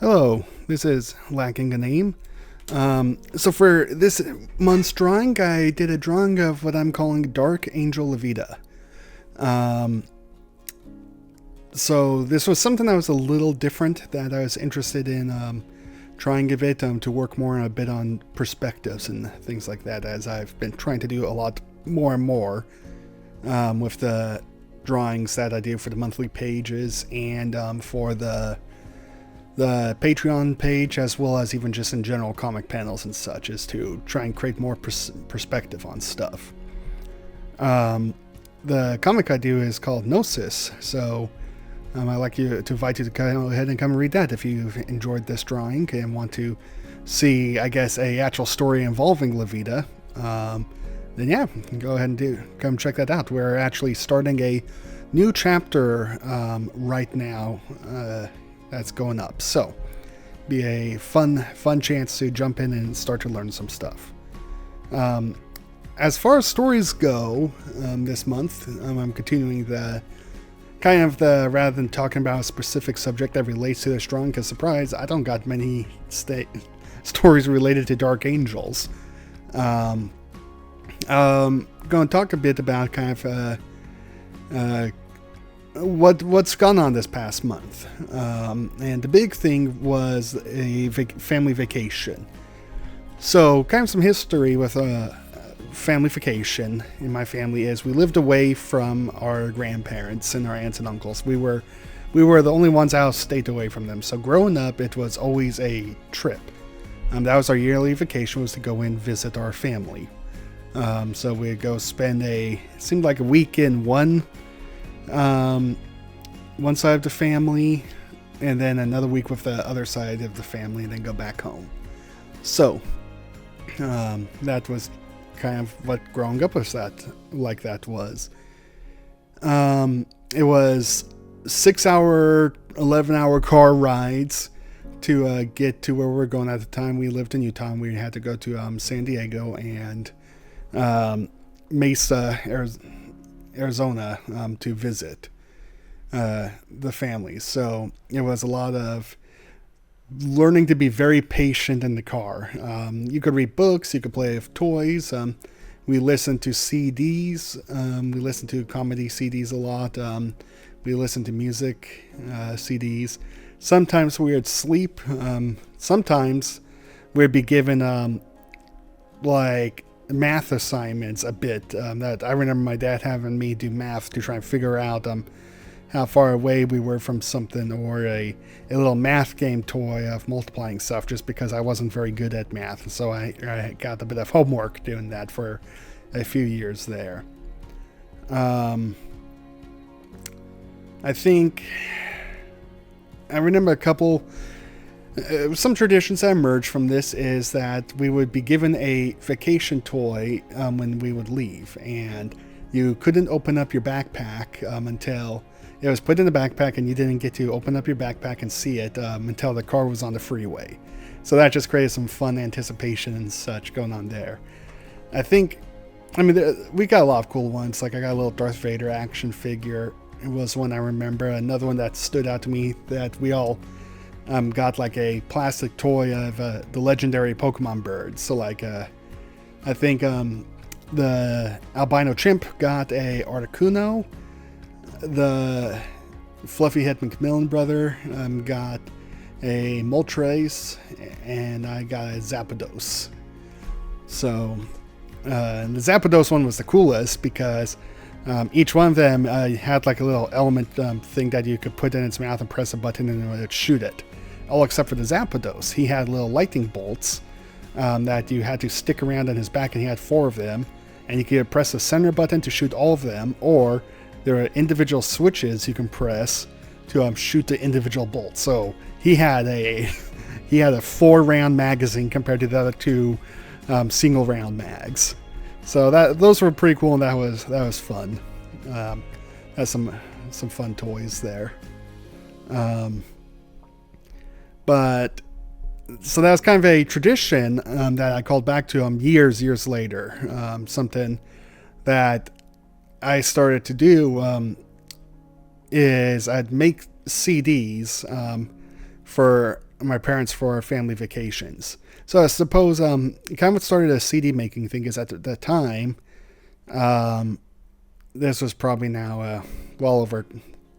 Hello, this is Lacking a Name. So for this month's drawing, I did a drawing of what I'm calling Dark Angel Levita. Um, so this was something that was a little different that I was interested in trying a bit to work more a bit on perspectives and things like that, as I've been trying to do a lot more and more with the drawings that I do for the monthly pages and for the Patreon page, as well as even just in general comic panels and such, is to try and create more perspective on stuff. The comic I do is called Gnosis, so I'd like to invite you to go ahead and come and read that if you've enjoyed this drawing and want to see, I guess, a actual story involving Levita. Then yeah, go ahead and come check that out. We're actually starting a new chapter right now. That's going up. So, be a fun chance to jump in and start to learn some stuff. As far as stories go, this month, I'm continuing the rather than talking about a specific subject that relates to this drawing, because surprise, I don't got many stories related to Dark Angels. Going to talk a bit about what's gone on this past month. And the big thing was a family vacation. So, kind of some history with a family vacation in my family is we lived away from our grandparents and our aunts and uncles. We were the only ones out of state away from them. So, growing up, it was always a trip. That was our yearly vacation, was to go and visit our family. So we'd go spend it seemed like a week in one side of the family, and then another week with the other side of the family, and then go back home. So that was kind of what growing up was that was. It was 6-hour, 11-hour car rides to get to where we were going at the time. We lived in Utah, and we had to go to San Diego and Mesa, Arizona, to visit the family. So it was a lot of learning to be very patient in the car. You could read books, you could play with toys. We listened to CDs. We listened to comedy CDs a lot. We listened to music CDs. Sometimes we would sleep. Sometimes we'd be given like math assignments a bit. That I remember my dad having me do math to try and figure out how far away we were from something, or a little math game toy of multiplying stuff, just because I wasn't very good at math. So I got a bit of homework doing that for a few years there. I think I remember a couple. Some traditions that emerged from this is that we would be given a vacation toy when we would leave, and you couldn't open up your backpack until it was put in the backpack, and you didn't get to open up your backpack and see it until the car was on the freeway. So that just created some fun anticipation and such going on there. We got a lot of cool ones. Like I got a little Darth Vader action figure. It was one I remember. Another one that stood out to me that we all got like a plastic toy of the legendary Pokemon bird. So like I think the albino chimp got a Articuno. The fluffy head Macmillan brother got a Moltres, and I got a Zapdos. So the Zapdos one was the coolest because each one of them had like a little element thing that you could put in its mouth and press a button and it would shoot it. All except for the Zapdos. He had little lightning bolts that you had to stick around on his back, and he had 4 of them. And you could press the center button to shoot all of them, or there are individual switches you can press to shoot the individual bolts. So he had a 4-round magazine compared to the other 2 single round mags. So those were pretty cool, and that was fun. That's some fun toys there. But so that was kind of a tradition that I called back to years later. Something that I started to do is I'd make CDs for my parents for family vacations. So I suppose kind of what started a CD making thing is at the time. Um, this was probably now well over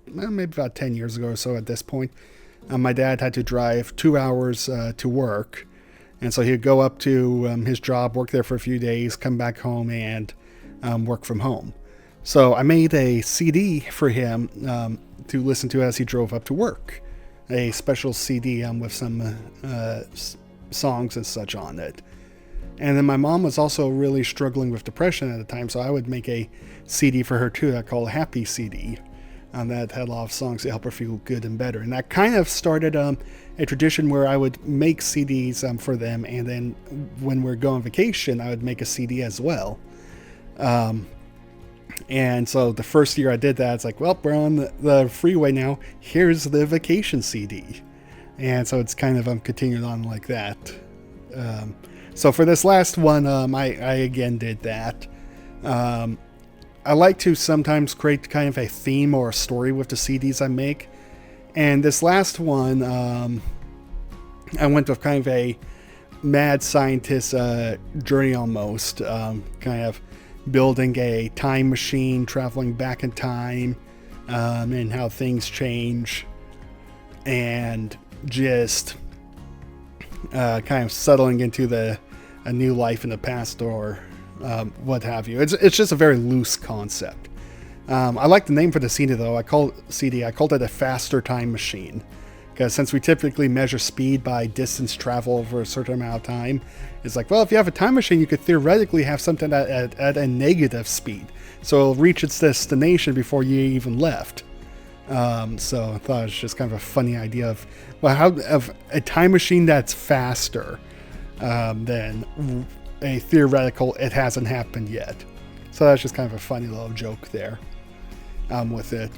maybe about 10 years ago or so at this point. My dad had to drive 2 hours to work. And so he'd go up to his job, work there for a few days, come back home, and work from home. So I made a CD for him to listen to as he drove up to work. A special CD with some songs and such on it. And then my mom was also really struggling with depression at the time, so I would make a CD for her too that I called Happy CD. That had a lot of songs to help her feel good and better. And that kind of started a tradition where I would make CDs for them, and then when we're going on vacation, I would make a CD as well. And so the first year I did that, it's like, well, we're on the freeway now. Here's the vacation CD. And so it's kind of continued on like that. So for this last one, I again did that. I like to sometimes create kind of a theme or a story with the CDs I make. And this last one, I went with kind of a mad scientist journey almost. Kind of building a time machine, traveling back in time, and how things change. And just kind of settling into a new life in the past or what have you. It's just a very loose concept. I like the name for the CD though. I called it a faster time machine, because since we typically measure speed by distance travel over a certain amount of time, it's like, well, if you have a time machine, you could theoretically have something at a negative speed, so it'll reach its destination before you even left. So I thought it was just kind of a funny idea of, well, how of a time machine that's faster than a theoretical it hasn't happened yet. So that's just kind of a funny little joke there with it.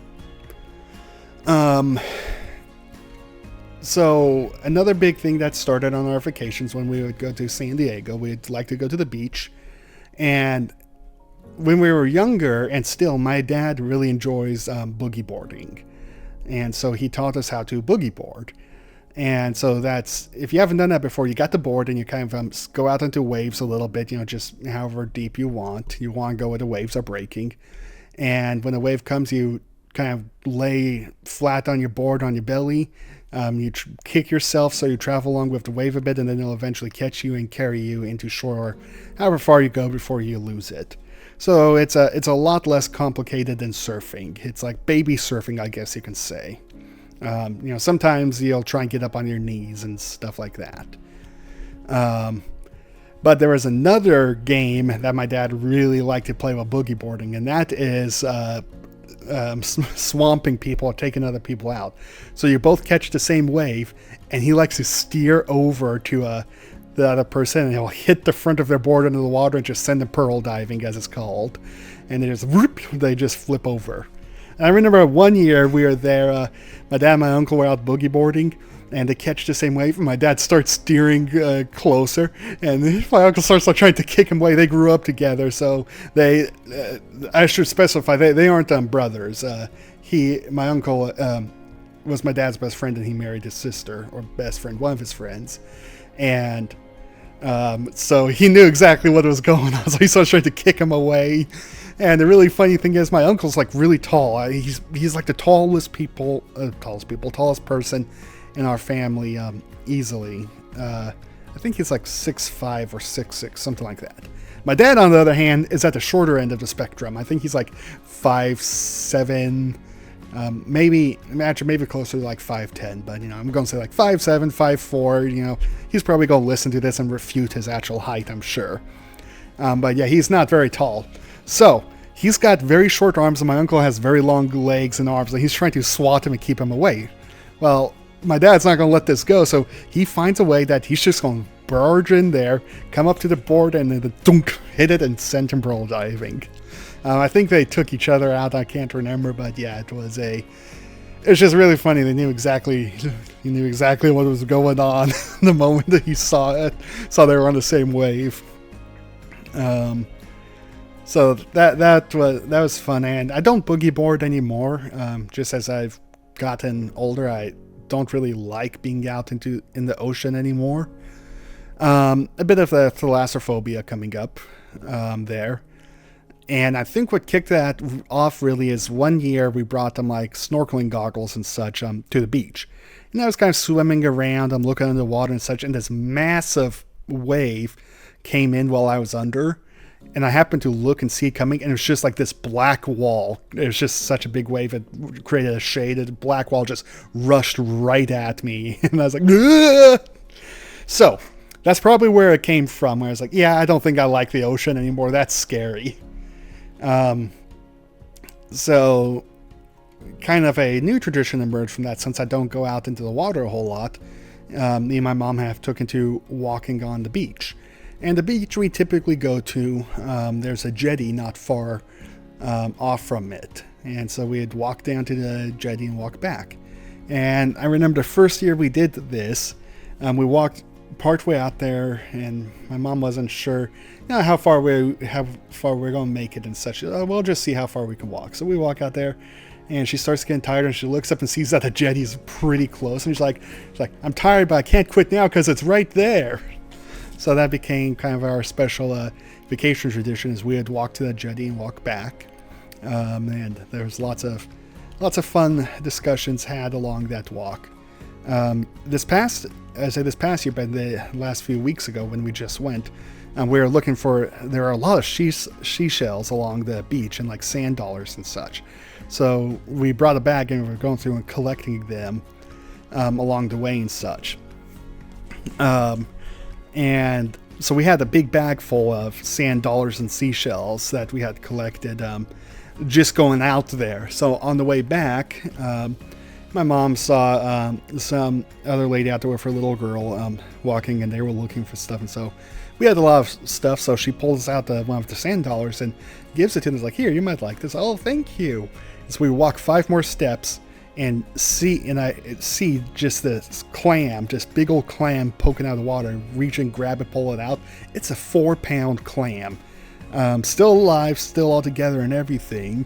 So another big thing that started on our vacations when we would go to San Diego, we'd like to go to the beach. And when we were younger, and still, my dad really enjoys boogie boarding. And so he taught us how to boogie board. And so that's, if you haven't done that before, you got the board and you kind of go out into waves a little bit, just however deep you want. You want to go where the waves are breaking. And when a wave comes, you kind of lay flat on your board on your belly. You kick yourself so you travel along with the wave a bit, and then it'll eventually catch you and carry you into shore, however far you go before you lose it. So it's a lot less complicated than surfing. It's like baby surfing, I guess you can say. Sometimes you'll try and get up on your knees and stuff like that. But there was another game that my dad really liked to play with boogie boarding, and that is swamping people or taking other people out. So you both catch the same wave, and he likes to steer over to the other person, and he'll hit the front of their board into the water and just send them pearl diving, as it's called. And they just flip over. And I remember one year we were there, my dad and my uncle were out boogie boarding, and to catch the same wave, my dad starts steering closer, and my uncle starts trying to kick him away. They grew up together, so I should specify, they aren't brothers. My uncle was my dad's best friend, and he married his sister, or best friend, one of his friends. And so he knew exactly what was going on, so he starts trying to kick him away. And the really funny thing is, my uncle's like really tall. He's like the tallest person in our family, easily. I think he's like 6'5" or 6'6", something like that. My dad, on the other hand, is at the shorter end of the spectrum. I think he's like 5'7", maybe closer to like 5'10", but I'm going to say like 5'7", 5'4". He's probably going to listen to this and refute his actual height, I'm sure. But yeah, he's not very tall. So he's got very short arms, and my uncle has very long legs and arms, and he's trying to swat him and keep him away. Well, my dad's not going to let this go, so he finds a way that he's just going to barge in there, come up to the board, and then dunk, hit it and send him pearl diving. I think they took each other out. I can't remember, but yeah, it's just really funny. He knew exactly what was going on the moment that he saw it. Saw they were on the same wave. So that was fun, and I don't boogie board anymore. Just as I've gotten older, I don't really like being out in the ocean anymore. A bit of the thalassophobia coming up there. And I think what kicked that off really is one year we brought them like snorkeling goggles and such to the beach. And I was kind of swimming around, I'm looking under the water and such, and this massive wave came in while I was under. And I happened to look and see it coming, and it was just like this black wall. It was just such a big wave. It created a shade. A black wall just rushed right at me. And I was like, ugh! So that's probably where it came from. Where I was like, yeah, I don't think I like the ocean anymore. That's scary. So kind of a new tradition emerged from that, since I don't go out into the water a whole lot. Me and my mom have taken to walking on the beach. And the beach we typically go to, there's a jetty not far off from it. And so we'd walk down to the jetty and walk back. And I remember the first year we did this, we walked partway out there, and my mom wasn't sure how far we're going to make it and such. We'll just see how far we can walk. So we walk out there, and she starts getting tired, and she looks up and sees that the jetty is pretty close. And she's like, I'm tired, but I can't quit now because it's right there. So that became kind of our special vacation tradition, is we would walk to the jetty and walk back. And there was lots of fun discussions had along that walk. This past year, but the last few weeks ago when we just went, we were looking there are a lot of seashells along the beach and like sand dollars and such. So we brought a bag and we were going through and collecting them along the way and such. And so we had a big bag full of sand dollars and seashells that we had collected just going out there. So on the way back, my mom saw some other lady out there with her little girl walking, and they were looking for stuff. And so we had a lot of stuff. So she pulls out one of the sand dollars and gives it to us, like, here, you might like this. Oh, thank you. And so we walk 5 more steps and I see just this clam, just big old clam poking out of the water, reach and grab it, pull it out. It's a 4-pound clam. Still alive, still all together and everything.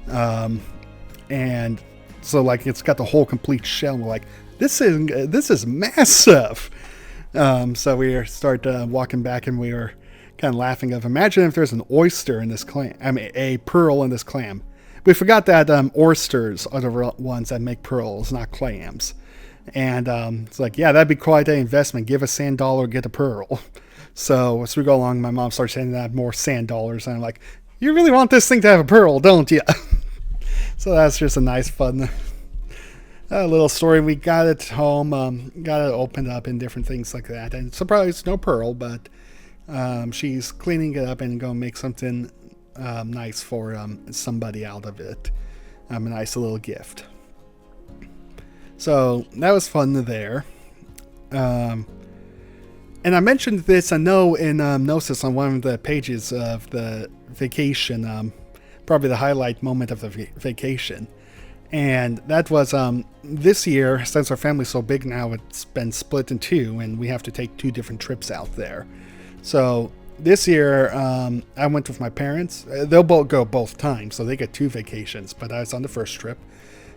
And so like it's got the whole complete shell, and we're like, this is massive. So we start walking back, and we were kind of laughing of, imagine if there's an oyster in this clam, a pearl in this clam. We forgot that oysters are the ones that make pearls, not clams. And it's like, yeah, that'd be quite an investment. Give a sand dollar, get a pearl. So as we go along, my mom starts handing out more sand dollars, and I'm like, you really want this thing to have a pearl, don't you? So that's just a nice, fun little story. We got it home, got it opened up and different things like that. And surprised, no pearl, but she's cleaning it up and going to make something nice for somebody out of it. A nice little gift. So that was fun there. And I mentioned this, I know, in Gnosis on one of the pages of the vacation, probably the highlight moment of the vacation. And that was this year, since our family's so big now, it's been split in 2, and we have to take 2 different trips out there. So this year, I went with my parents. They'll both go both times, so they get 2 vacations. But I was on the first trip.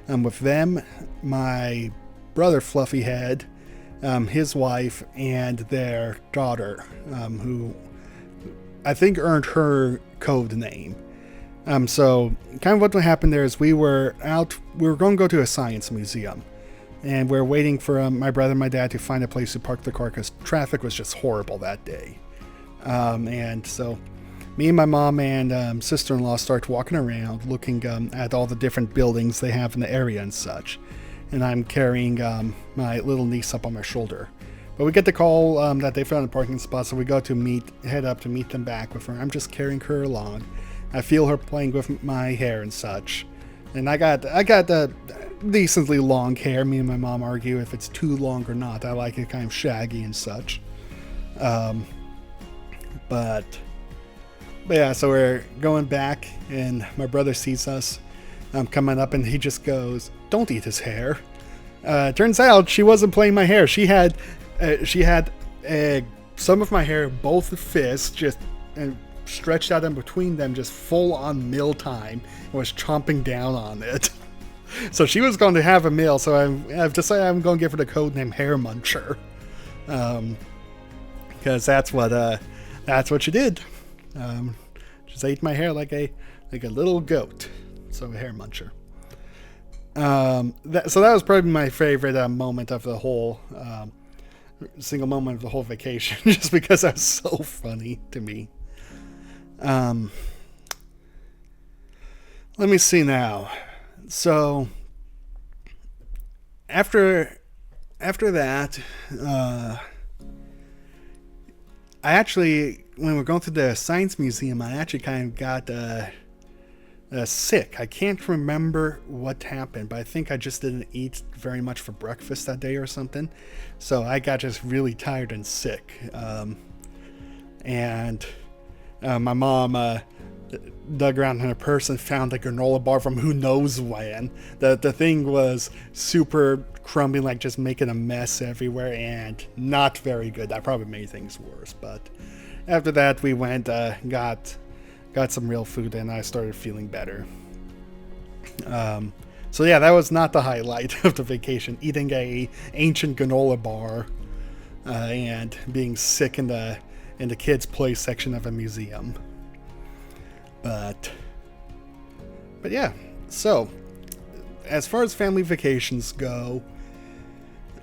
With them, my brother Fluffyhead, his wife, and their daughter, who I think earned her code name. So kind of what happened there is we were going to go to a science museum. And we're waiting for my brother and my dad to find a place to park the car because traffic was just horrible that day. And so me and my mom and sister-in-law start walking around looking at all the different buildings they have in the area and such. And I'm carrying my little niece up on my shoulder. But we get the call that they found a parking spot, so we go to head up to meet them back with her. I'm just carrying her along. I feel her playing with my hair and such. And I got decently long hair. Me and my mom argue if it's too long or not. I like it kind of shaggy and such. But yeah, so we're going back, and my brother sees us coming up, and he just goes, "Don't eat his hair." Turns out she wasn't playing my hair. She had some of my hair, both fists, just stretched out in between them, just full on mealtime, and was chomping down on it. So she was going to have a meal, so I've decided I'm going to give her the code name Hair Muncher. Because that's what she did. Just ate my hair like a little goat. So a hair muncher. So that was probably my favorite moment of the whole single moment of the whole vacation, just because that was so funny to me. Let me see now. So after that, I actually, when we're going to the science museum, I actually kind of got sick. I can't remember what happened, but I think I just didn't eat very much for breakfast that day or something. So I got just really tired and sick. And my mom dug around in her purse and found a granola bar from who knows when. The thing was super crummy, like just making a mess everywhere, and not very good. That probably made things worse. But after that, we went, got some real food, and I started feeling better. So yeah, that was not the highlight of the vacation. Eating a ancient granola bar and being sick in the kids' play section of a museum. But yeah, so as far as family vacations go,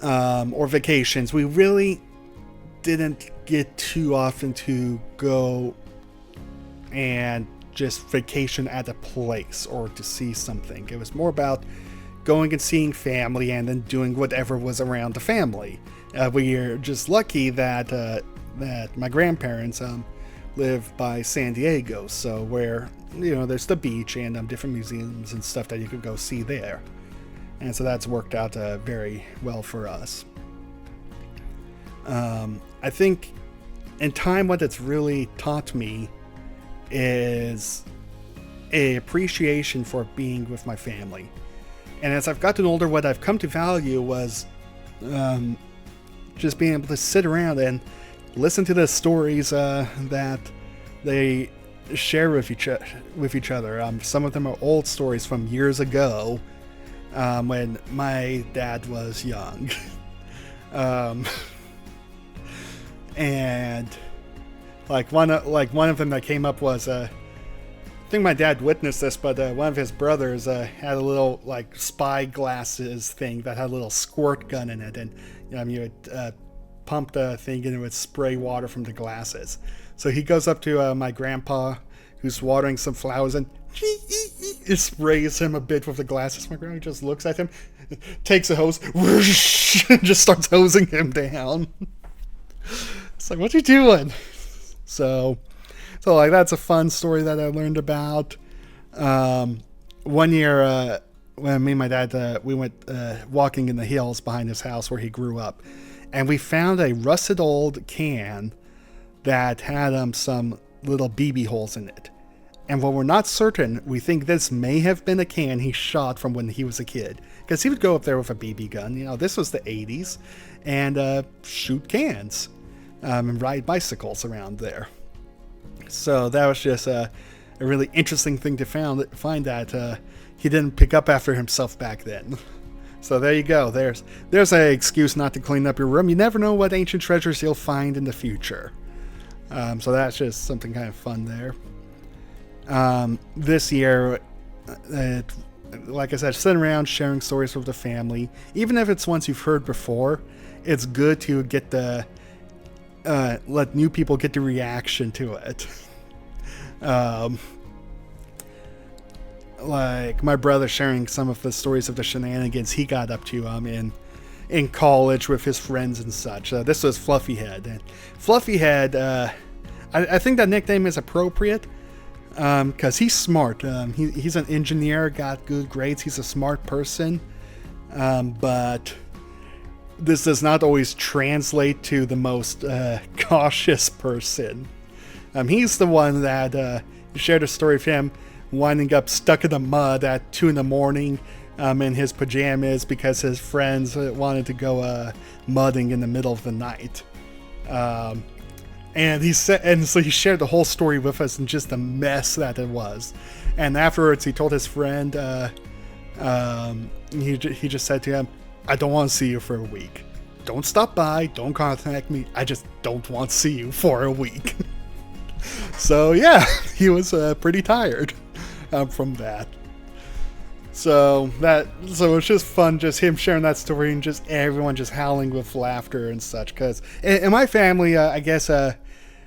or vacations, we really didn't get too often to go and just vacation at a place or to see something. It was more about going and seeing family and then doing whatever was around the family. We are just lucky that my grandparents live by San Diego, so where there's the beach and different museums and stuff that you could go see there, and so that's worked out very well for us. I think in time, what it's really taught me is a appreciation for being with my family. And as I've gotten older, what I've come to value was just being able to sit around and listen to the stories that they share with each other. Some of them are old stories from years ago, when my dad was young. And one of them that came up was, I think my dad witnessed this, but one of his brothers had a little spy glasses thing that had a little squirt gun in it, and you would pump the thing and it would spray water from the glasses. So he goes up to my grandpa, who's watering some flowers, and it sprays him a bit with the glasses. My grandpa just looks at him, takes a hose, whoosh, and just starts hosing him down. It's like, what you doing? So that's a fun story that I learned about. One year, when me and my dad, we went walking in the hills behind his house where he grew up, and we found a rusted old can that had some little BB holes in it. And while we're not certain, we think this may have been a can he shot from when he was a kid, because he would go up there with a BB gun. This was the 80s, and shoot cans and ride bicycles around there. So that was just a really interesting thing to find that he didn't pick up after himself back then. So there you go. There's an excuse not to clean up your room. You never know what ancient treasures you'll find in the future. So that's just something kind of fun there. This year, like I said, sitting around sharing stories with the family, even if it's ones you've heard before, it's good to get let new people get the reaction to it. Like my brother sharing some of the stories of the shenanigans he got up to in college with his friends and such. This was Fluffyhead, and Fluffyhead, I think that nickname is appropriate because he's smart. He's an engineer, got good grades. He's a smart person, but this does not always translate to the most cautious person. He's the one that shared a story of him winding up stuck in the mud at 2 a.m. In his pajamas because his friends wanted to go mudding in the middle of the night. And so he shared the whole story with us and just the mess that it was. And afterwards, he told his friend, He just said to him, "I don't want to see you for a week. Don't stop by. Don't contact me. I just don't want to see you for a week." So yeah, he was pretty tired from that. So it's just fun, just him sharing that story and just everyone just howling with laughter and such. Because in my family, I guess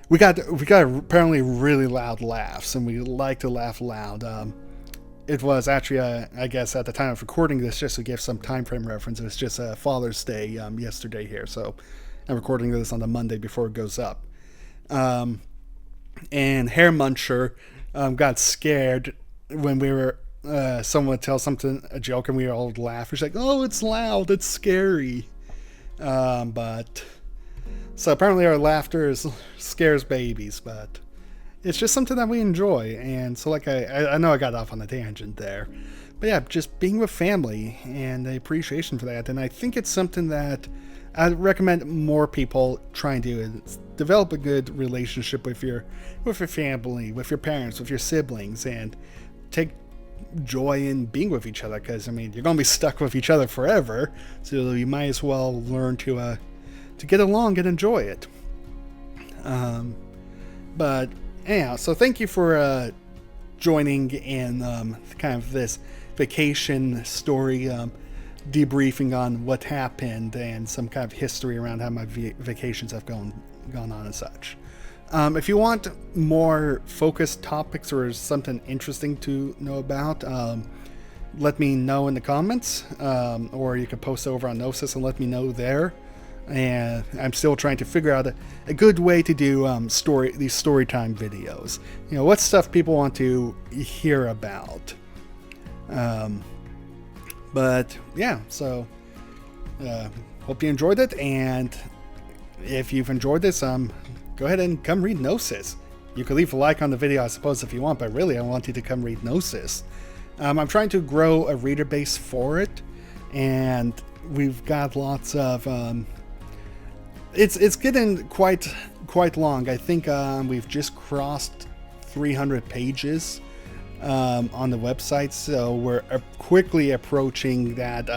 we got apparently really loud laughs, and we like to laugh loud. It was actually, I guess, at the time of recording this, just to give some time frame reference, it was just Father's Day yesterday here, so I'm recording this on the Monday before it goes up. And Hair Muncher got scared when we were, someone would tell a joke, and we all would laugh. She's like, "Oh, it's loud, it's scary." But so apparently our laughter scares babies, but it's just something that we enjoy. And so, like, I know I got off on a tangent there, but yeah, just being with family and the appreciation for that. And I think it's something that I'd recommend more people try and do, is develop a good relationship with your family, with your parents, with your siblings, and take joy in being with each other. Because I mean, you're gonna be stuck with each other forever, so you might as well learn to get along and enjoy it. But anyhow, so thank you for joining in kind of this vacation story debriefing on what happened and some kind of history around how my vacations have gone on and such. If you want more focused topics or something interesting to know about, let me know in the comments, or you can post over on Gnosis and let me know there. And I'm still trying to figure out a good way to do these story time videos. You know, what stuff people want to hear about. But yeah, so hope you enjoyed it, and if you've enjoyed this, go ahead and come read Gnosis. You could leave a like on the video, I suppose, if you want, but really I want you to come read Gnosis. I'm trying to grow a reader base for it, and we've got lots of it's getting quite long. I think we've just crossed 300 pages on the website, so we're quickly approaching that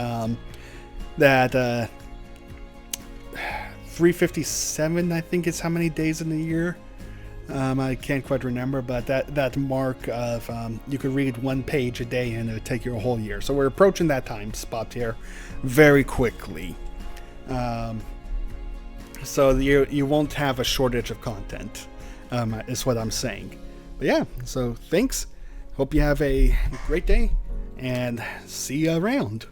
357, I think, is how many days in the year. I can't quite remember, but that mark of you could read one page a day and it would take you a whole year. So we're approaching that time spot here very quickly. So you won't have a shortage of content, is what I'm saying. But yeah, so thanks. Hope you have a great day, and see you around.